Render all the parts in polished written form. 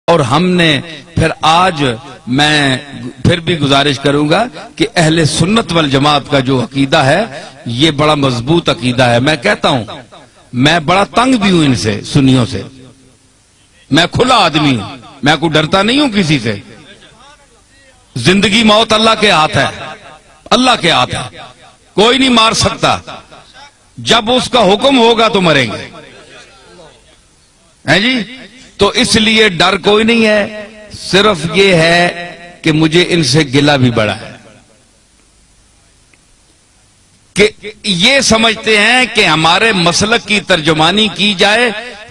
اور ہم نے پھر آج میں پھر بھی گزارش کروں گا کہ اہل سنت والجماعت کا جو عقیدہ ہے یہ بڑا مضبوط عقیدہ ہے. میں کہتا ہوں میں بڑا تنگ بھی ہوں ان سے، سنیوں سے. میں کھلا آدمی ہوں، میں کوئی ڈرتا نہیں ہوں کسی سے. زندگی موت اللہ کے ہاتھ ہے، اللہ کے ہاتھ ہے، کوئی نہیں مار سکتا. جب اس کا حکم ہوگا تو مریں گے، ہیں جی. تو اس لیے ڈر کوئی نہیں ہے، صرف یہ ہے کہ مجھے ان سے گلہ بھی بڑا ہے کہ یہ سمجھتے ہیں کہ ہمارے مسلک کی ترجمانی کی جائے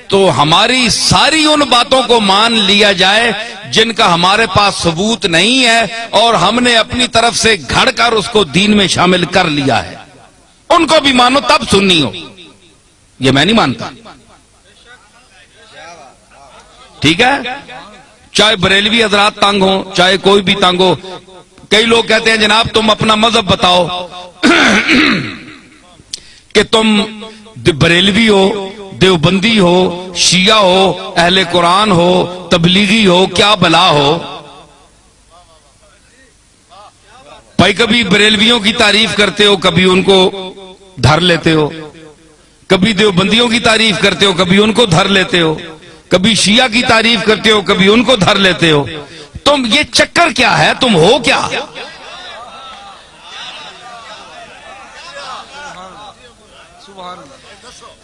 تو ہماری ساری ان باتوں کو مان لیا جائے جن کا ہمارے پاس ثبوت نہیں ہے اور ہم نے اپنی طرف سے گھڑ کر اس کو دین میں شامل کر لیا ہے. ان کو بھی مانو تب سنی ہو، یہ میں نہیں مانتا. ٹھیک ہے، چاہے بریلوی حضرات تنگ ہوں، چاہے کوئی بھی تنگ ہو. کئی لوگ کہتے ہیں جناب تم اپنا مذہب بتاؤ کہ تم بریلوی ہو، دیوبندی ہو، شیعہ ہو، اہل قرآن ہو، تبلیغی ہو، کیا بلا ہو. بھائی کبھی بریلویوں کی تعریف کرتے ہو، کبھی ان کو دھر لیتے ہو. کبھی دیوبندیوں کی تعریف کرتے ہو، کبھی ان کو دھر لیتے ہو. کبھی شیعہ کی تعریف کرتے ہو، کبھی ان کو دھر لیتے ہو. تم یہ چکر کیا ہے؟ تم ہو کیا؟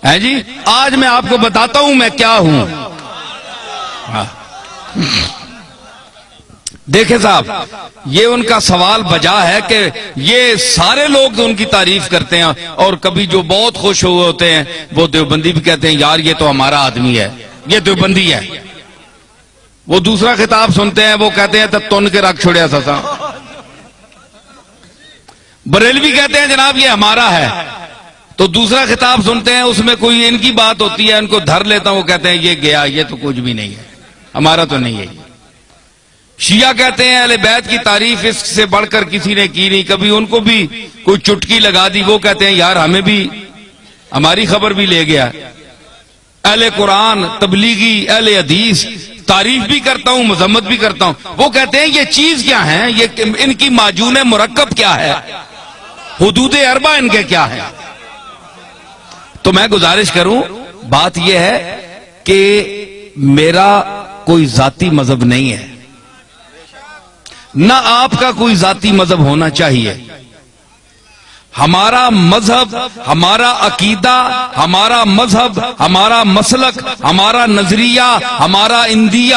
ہے جی. آج میں آپ کو بتاتا ہوں میں کیا ہوں. دیکھیں صاحب، یہ ان کا سوال بجا ہے کہ یہ سارے لوگ ان کی تعریف کرتے ہیں اور کبھی جو بہت خوش ہوئے ہوتے ہیں وہ دیوبندی بھی کہتے ہیں یار یہ تو ہمارا آدمی ہے، یہ دیوبندی ہے. وہ دوسرا خطاب سنتے ہیں وہ کہتے ہیں تب تن کے رکھ چھوڑیا سسا. بریلوی کہتے ہیں جناب یہ ہمارا ہے، تو دوسرا خطاب سنتے ہیں اس میں کوئی ان کی بات ہوتی ہے، ان کو دھر لیتا ہوں، وہ کہتے ہیں یہ گیا، یہ تو کچھ بھی نہیں ہے، ہمارا تو نہیں ہے. شیعہ کہتے ہیں اہل بیت کی تعریف اس سے بڑھ کر کسی نے کی نہیں، کبھی ان کو بھی کوئی چٹکی لگا دی، وہ کہتے ہیں یار ہمیں بھی ہماری خبر بھی لے گیا. اہل قرآن، تبلیغی، اہل حدیث تعریف بھی کرتا ہوں، مذمت بھی کرتا ہوں. وہ کہتے ہیں یہ چیز کیا ہے، یہ ان کی معجون مرکب کیا ہے، حدود اربع ان کے کیا ہے. تو میں گزارش کروں، بات یہ ہے کہ میرا کوئی ذاتی مذہب نہیں ہے، نہ آپ کا کوئی ذاتی مذہب ہونا چاہیے. ہمارا مذہب، ہمارا عقیدہ، ہمارا مذہب، ہمارا مسلک، ہمارا نظریہ، ہمارا اندیہ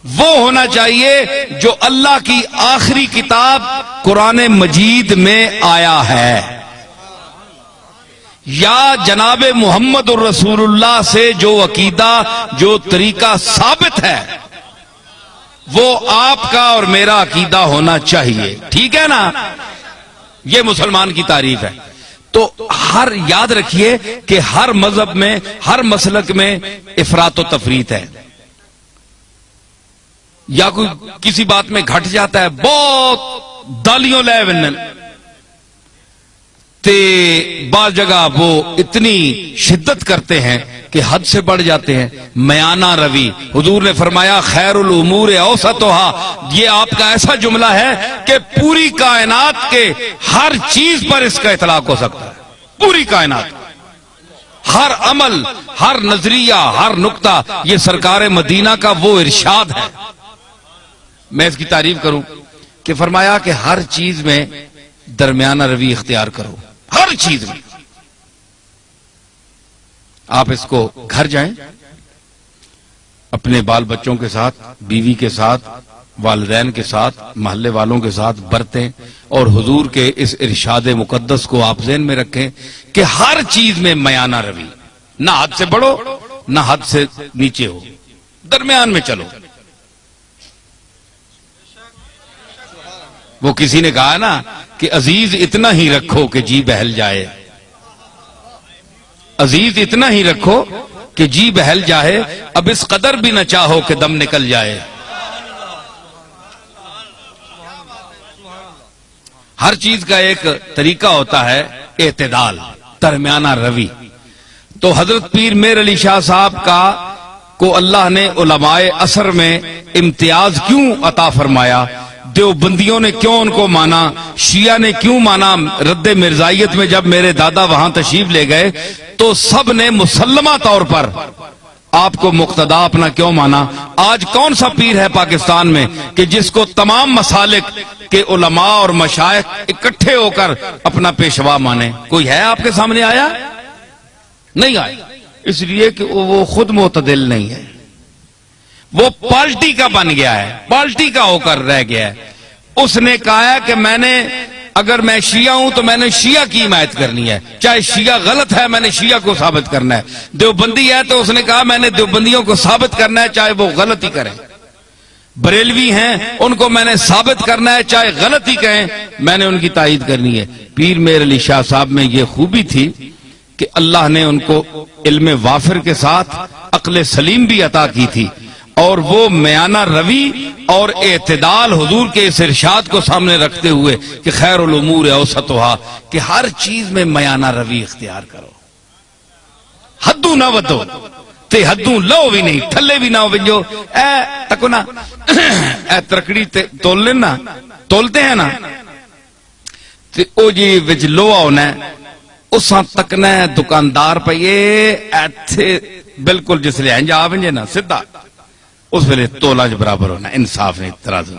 وہ ہونا چاہیے جو اللہ کی آخری کتاب قرآن مجید میں آیا ہے، یا جناب محمد الرسول اللہ سے جو عقیدہ، جو طریقہ ثابت ہے وہ آپ کا اور میرا عقیدہ ہونا چاہیے. ٹھیک ہے نا؟ یہ مسلمان کی تعریف ہے. تو ہر یاد رکھیے کہ ہر مذہب میں، ہر مسلک میں افراط و تفریط ہے. یا کوئی کسی بات میں گھٹ جاتا ہے، بہت دالیوں لے ونن تے بعض جگہ وہ اتنی شدت کرتے ہیں کہ حد سے بڑھ جاتے ہیں. میانہ روی، حضور نے فرمایا خیر الامور اوسطھا، یہ آپ کا ایسا جملہ ہے کہ پوری کائنات کے ہر چیز پر اس کا اطلاق ہو سکتا ہے. پوری کائنات، ہر عمل، ہر نظریہ، ہر نقطہ، یہ سرکار مدینہ کا وہ ارشاد ہے. میں اس کی تعریف کروں کہ فرمایا کہ ہر چیز میں درمیانہ روی اختیار کرو، ہر چیز میں. آپ اس کو گھر جائیں، اپنے بال بچوں کے ساتھ، بیوی کے ساتھ، والدین کے ساتھ، محلے والوں کے ساتھ برتیں اور حضور کے اس ارشاد مقدس کو آپ ذہن میں رکھیں کہ ہر چیز میں میانہ روی، نہ حد سے بڑھو نہ حد سے نیچے ہو، درمیان میں چلو. وہ کسی نے کہا نا کہ عزیز اتنا ہی رکھو کہ جی بہل جائے، عزیز اتنا ہی رکھو کہ جی بہل جائے، اب اس قدر بھی نہ چاہو کہ دم نکل جائے. ہر چیز کا ایک طریقہ ہوتا ہے اعتدال، درمیانہ روی. تو حضرت پیر میر علی شاہ صاحب کا کو اللہ نے علماء عصر میں امتیاز کیوں عطا فرمایا، دیوبندیوں نے کیوں ان کو مانا، شیعہ نے کیوں مانا، رد مرزائیت میں جب میرے دادا وہاں تشریف لے گئے تو سب نے مسلمہ طور پر آپ کو مقتدا اپنا کیوں مانا۔ آج کون سا پیر ہے پاکستان میں کہ جس کو تمام مسالک کے علماء اور مشائخ اکٹھے ہو کر اپنا پیشوا مانے؟ کوئی ہے آپ کے سامنے آیا؟ نہیں آیا، اس لیے کہ وہ خود معتدل نہیں ہے، وہ پارٹی کا بن گیا ہے، پارٹی کا ہو کر رہ گیا ہے۔ اس نے کہا ہے کہ اگر میں شیعہ ہوں تو میں نے شیعہ کی حمایت کرنی ہے، چاہے شیعہ غلط ہے میں نے شیعہ کو ثابت کرنا ہے، دیوبندی ہے تو اس نے کہا میں نے دیوبندیوں کو ثابت کرنا ہے چاہے وہ غلط ہی کریں، بریلوی ہیں ان کو میں نے ثابت کرنا ہے چاہے غلط ہی کہیں، میں نے ان کی تائید کرنی ہے۔ پیر میر علی شاہ صاحب میں یہ خوبی تھی کہ اللہ نے ان کو علم وافر کے ساتھ عقل سلیم بھی عطا کی تھی، اور وہ میانہ روی اور اعتدال حضور کے اس ارشاد کو سامنے رکھتے ہوئے کہ خیر الامور اوسطھا، کہ ہر چیز میں میانہ روی اختیار کرو، حدوں نہ ودو تے حدوں لو بھی نہیں، تھلے بھی نہ ہو جو تکو نا ترکڑی تول لینا، تولتے ہیں نا تے او جی وچ لوہا ہونا ہے، اساں تکنا ہے دکاندار پہ ایتھے بالکل جس لئے انجا آونجے نا سدھا اس ویلے تولا جو برابر ہونا، انصاف نہیں ترازو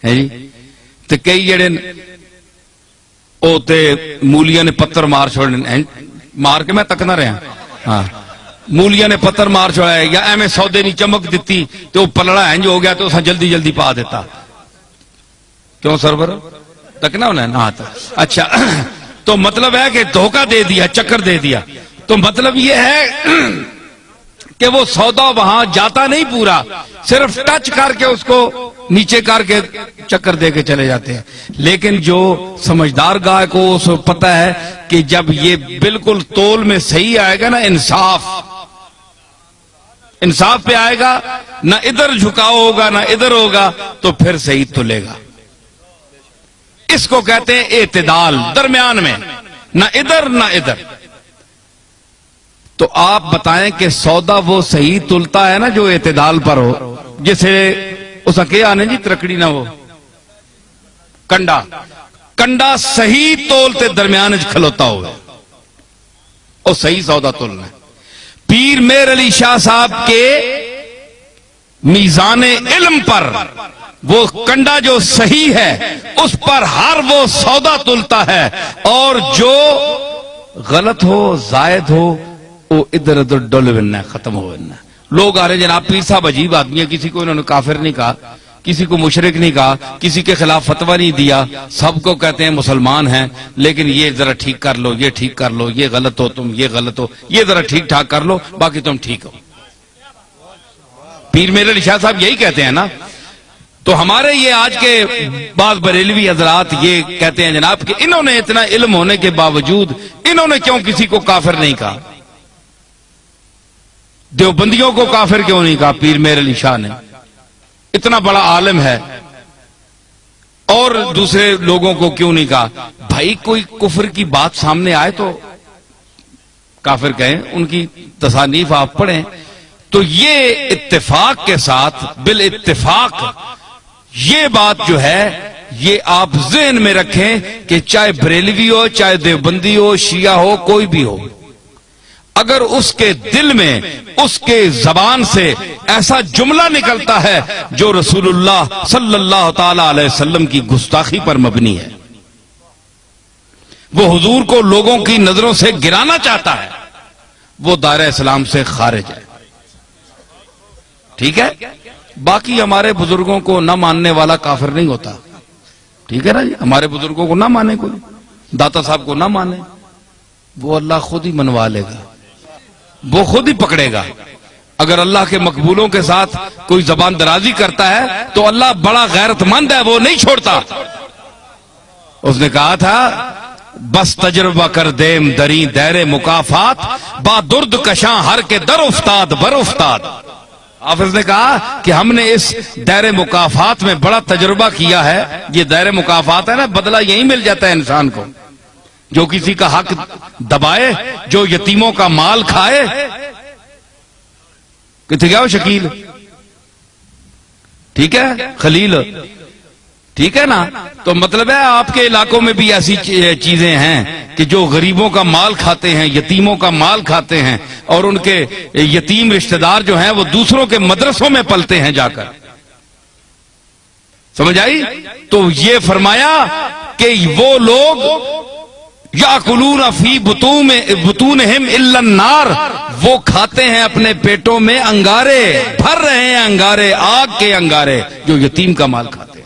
ہے جی۔ تو کئی جڑے او تے مولیاں نے پتھر مار چھوڑنے، مار کے میں تکنا رہا ہاں، مولیاں نے پتھر مار چھوڑا ہے یا ایمیں سودے نہیں چمک دیتی تو پلڑا ہنج ہو گیا تو اساں جلدی جلدی پا دیتا، کیوں سرور تکنا ہونا ہے نا؟ اچھا تو مطلب ہے کہ دھوکہ دے دیا، چکر دے دیا، تو مطلب یہ ہے کہ وہ سودا وہاں جاتا نہیں پورا، صرف ٹچ کر کے اس کو نیچے کر کے چکر دے کے چلے جاتے ہیں۔ لیکن جو سمجھدار گاہ کو اس کو پتہ ہے کہ جب یہ بالکل تول میں صحیح آئے گا نا، انصاف پہ آئے گا، نہ ادھر جھکاؤ ہوگا نہ ادھر ہوگا، تو پھر صحیح تلے گا۔ اس کو کہتے ہیں اعتدال، درمیان میں، نہ ادھر نہ ادھر۔ تو آپ بتائیں کہ سودا وہ صحیح تلتا ہے نا جو اعتدال پر ہو، جسے اس کے آنے جی ترکڑی نہ ہو، کنڈا صحیح تولتے درمیان کھلوتا ہوئے، اور صحیح سودا تولنا ہے۔ پیر میر علی شاہ صاحب کے میزان علم پر وہ کنڈا جو صحیح ہے اس پر ہر وہ سودا تلتا ہے، اور جو غلط ہو زائد ہو وہ ادھر ادھر ڈول بننا ہے، ختم ہو بننا ہے۔ لوگ آ رہے جناب پیر صاحب عجیب آدمی ہے، کسی کو انہوں نے کافر نہیں کہا، کسی کو مشرک نہیں کہا، کسی کے خلاف فتویٰ نہیں دیا، سب کو کہتے ہیں مسلمان ہیں، لیکن یہ ذرا ٹھیک کر لو، یہ ٹھیک کر لو، یہ غلط ہو تم، یہ غلط ہو، یہ ذرا ٹھیک ٹھاک کر لو، باقی تم ٹھیک ہو۔ پیر میر علی شاہ صاحب یہی کہتے ہیں نا۔ تو ہمارے یہ آج کے بعض بریلوی حضرات یہ کہتے ہیں جناب کہ انہوں نے اتنا علم ہونے کے باوجود انہوں نے کیوں کسی کو کافر نہیں کہا، دیوبندیوں کو کافر کیوں نہیں کہا پیر میر علی شاہ نے، اتنا بڑا عالم ہے، اور دوسرے لوگوں کو کیوں نہیں کہا؟ بھائی کوئی کفر کی بات سامنے آئے تو کافر کہیں، ان کی تصانیف آپ پڑھیں تو یہ اتفاق کے ساتھ بالاتفاق یہ بات جو ہے یہ آپ ذہن میں رکھیں کہ چاہے بریلوی ہو، چاہے دیوبندی ہو، شیعہ ہو، کوئی بھی ہو، اگر اس کے دل میں اس کے زبان سے ایسا جملہ نکلتا ہے جو رسول اللہ صلی اللہ تعالی علیہ وسلم کی گستاخی پر مبنی ہے، وہ حضور کو لوگوں کی نظروں سے گرانا چاہتا ہے، وہ دائرہ اسلام سے خارج ہے۔ ٹھیک ہے، باقی ہمارے بزرگوں کو نہ ماننے والا کافر نہیں ہوتا، ٹھیک ہے نا جی، ہمارے بزرگوں کو نہ مانے، کوئی داتا صاحب کو نہ مانے، وہ اللہ خود ہی منوا لے گا، وہ خود ہی پکڑے گا۔ اگر اللہ کے مقبولوں کے ساتھ کوئی زبان درازی کرتا ہے تو اللہ بڑا غیرت مند ہے، وہ نہیں چھوڑتا۔ اس نے کہا تھا بس تجربہ کر دیم دری دیر مکافات، با درد کشاں ہر کے در افتاد بر افتاد۔ حافظ نے کہا کہ ہم نے اس دائر مکافات میں بڑا تجربہ کیا ہے، یہ دائر مکافات ہے نا، بدلہ یہی مل جاتا ہے انسان کو، جو کسی کا حق دبائے، جو یتیموں کا مال کھائے، کتنے گیا وہ شکیل؟ ٹھیک ہے، خلیل، ٹھیک ہے نا؟ تو مطلب ہے آپ کے علاقوں میں بھی ایسی چیزیں ہیں کہ جو غریبوں کا مال کھاتے ہیں، یتیموں کا مال کھاتے ہیں، اور ان کے یتیم رشتہ دار جو ہیں وہ دوسروں کے مدرسوں میں پلتے ہیں جا کر. سمجھ آئی؟ تو یہ فرمایا کہ وہ لوگ یاکلون فی بطونہم الا النار، وہ کھاتے ہیں اپنے پیٹوں میں انگارے، بھر رہے ہیں انگارے، آگ کے انگارے جو یتیم کا مال کھاتے ہیں.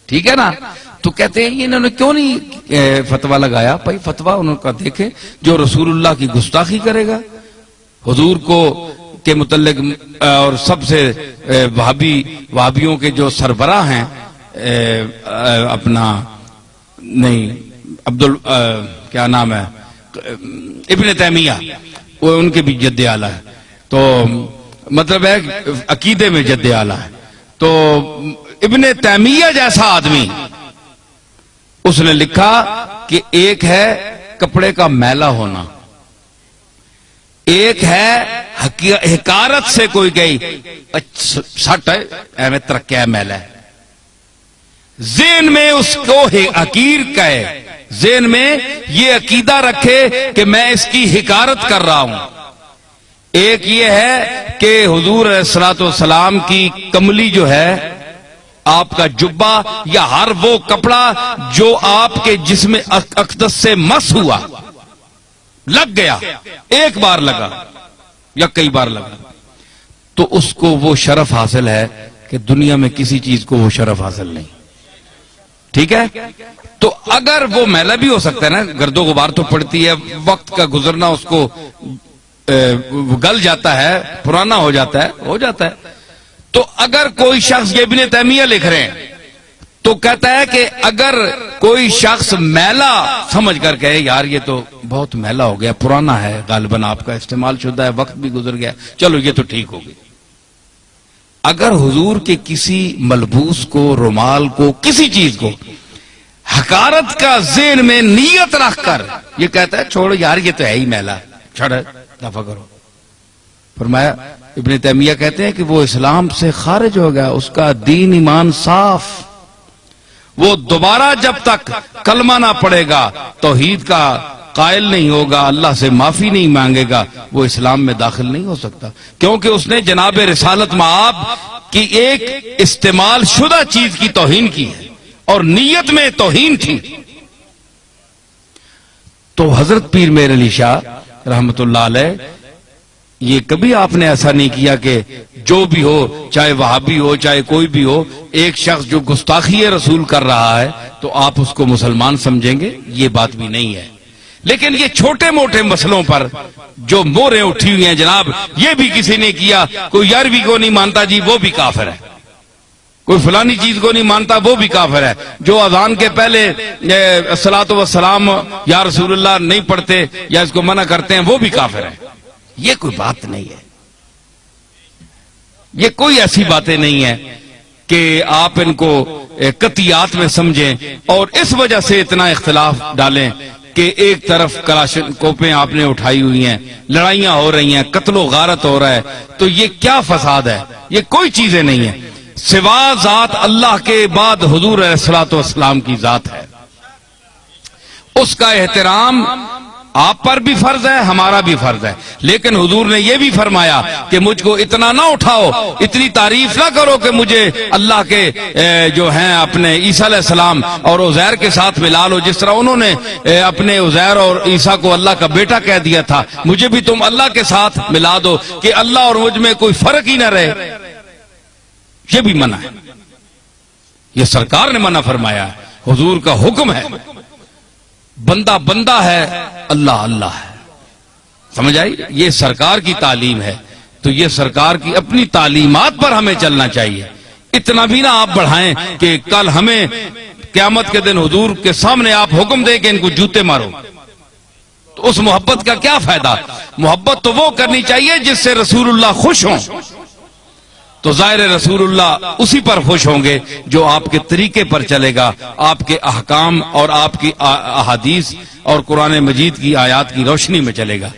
ٹھیک ہے نا؟ تو کہتے ہیں انہوں نے کیوں نہیں فتویٰ لگایا؟ بھائی فتویٰ انہوں کا دیکھیں، جو رسول اللہ کی گستاخی کرے گا، حضور کو کے متعلق، اور سب سے وہابیوں کے جو سربراہ ہیں، اپنا نہیں کیا نام ہے، ابن تیمیہ، وہ ان کے بھی جد اعلیٰ ہے. تو مطلب ہے عقیدے میں جد اعلیٰ ہے. تو ابن تیمیہ جیسا آدمی، اس نے لکھا کہ ایک ہے کپڑے کا میلا ہونا، ایک ہے حکارت سے کوئی گئی سٹ ہے ایویں ترکیا میلا ہے، ذہن میں اس کو حقیر کہے، ذہن میں یہ عقیدہ رکھے کہ میں اس کی حکارت کر رہا ہوں. ایک یہ ہے کہ حضور علیہ الصلوۃ والسلام کی کملی جو ہے، آپ کا جبہ یا ہر وہ کپڑا جو آپ کے جسم اقدس سے مس ہوا، لگ گیا، ایک بار لگا یا کئی بار لگا، تو اس کو وہ شرف حاصل ہے کہ دنیا میں کسی چیز کو وہ شرف حاصل نہیں. ٹھیک ہے؟ تو اگر وہ میلا بھی ہو سکتا ہے نا، گرد و غبار تو پڑتی ہے، وقت کا گزرنا اس کو گل جاتا ہے، پرانا ہو جاتا ہے. تو اگر کوئی شخص، یہ ابن تیمیہ لکھ رہے ہیں، تو کہتا ہے کہ اگر کوئی شخص میلا سمجھ کر کہے یار یہ تو بہت میلا ہو گیا، پرانا ہے، غالباً آپ کا استعمال شدہ ہے، وقت بھی گزر گیا، چلو یہ تو ٹھیک ہوگی. اگر حضور کے کسی ملبوس کو، رومال کو، کسی چیز کو حقارت کا ذہن میں نیت رکھ کر یہ کہتا ہے چھوڑو یار یہ تو ہے ہی میلا، چھوڑ دفع کرو، فرمایا ابن تیمیہ کہتے ہیں کہ وہ اسلام سے خارج ہو گیا، اس کا دین ایمان صاف، وہ دوبارہ جب تک کلمہ نہ پڑے گا، توحید کا قائل نہیں ہوگا، اللہ سے معافی نہیں مانگے گا، وہ اسلام میں داخل نہیں ہو سکتا، کیونکہ اس نے جناب رسالت مآب کی ایک استعمال شدہ چیز کی توہین کی ہے، اور نیت میں توہین تھی. تو حضرت پیر مہر علی شاہ رحمت اللہ علیہ، یہ کبھی آپ نے ایسا نہیں کیا کہ جو بھی ہو، چاہے وہابی ہو چاہے کوئی بھی ہو، ایک شخص جو گستاخی رسول کر رہا ہے تو آپ اس کو مسلمان سمجھیں گے، یہ بات بھی نہیں ہے. لیکن یہ چھوٹے موٹے مسئلوں پر جو موریں اٹھی ہوئی ہیں جناب، یہ بھی کسی نے کیا، کوئی یارویں کو نہیں مانتا جی وہ بھی کافر ہے، کوئی فلانی چیز کو نہیں مانتا وہ بھی کافر ہے، جو اذان کے پہلے الصلاۃ والسلام یا رسول اللہ نہیں پڑھتے یا اس کو منع کرتے ہیں وہ بھی کافر ہے. یہ کوئی بات نہیں ہے، یہ کوئی ایسی باتیں نہیں ہیں کہ آپ ان کو قطعیات میں سمجھیں اور اس وجہ سے اتنا اختلاف ڈالیں کہ ایک طرف کلاشنکوفیں آپ نے اٹھائی ہوئی ہیں، لڑائیاں ہو رہی ہیں، قتل و غارت ہو رہا ہے، تو یہ کیا فساد ہے؟ یہ کوئی چیزیں نہیں ہیں، سوا ذات اللہ کے بعد حضور علیہ الصلوۃ والسلام کی ذات ہے، اس کا احترام آپ پر بھی فرض ہے، ہمارا بھی فرض ہے. لیکن حضور نے یہ بھی فرمایا کہ مجھ کو اتنا نہ اٹھاؤ، اتنی تعریف نہ کرو کہ مجھے اللہ کے جو ہیں اپنے عیسیٰ علیہ السلام اور عزیر کے ساتھ ملا لو، جس طرح انہوں نے اپنے عزیر اور عیسیٰ کو اللہ کا بیٹا کہہ دیا تھا، مجھے بھی تم اللہ کے ساتھ ملا دو کہ اللہ اور مجھ میں کوئی فرق ہی نہ رہے. یہ بھی منع ہے، یہ سرکار نے منع فرمایا ہے، حضور کا حکم ہے. بندہ بندہ ہے، اللہ اللہ ہے. سمجھ آئی؟ یہ سرکار کی تعلیم ہے، تو یہ سرکار کی اپنی تعلیمات پر ہمیں چلنا چاہیے. اتنا بھی نہ آپ بڑھائیں کہ کل ہمیں قیامت کے دن حضور کے سامنے آپ حکم دیں کہ ان کو جوتے مارو، تو اس محبت کا کیا فائدہ؟ محبت تو وہ کرنی چاہیے جس سے رسول اللہ خوش ہوں، تو ظاہر رسول اللہ اسی پر خوش ہوں گے جو آپ کے طریقے پر چلے گا، آپ کے احکام اور آپ کی احادیث اور قرآن مجید کی آیات کی روشنی میں چلے گا.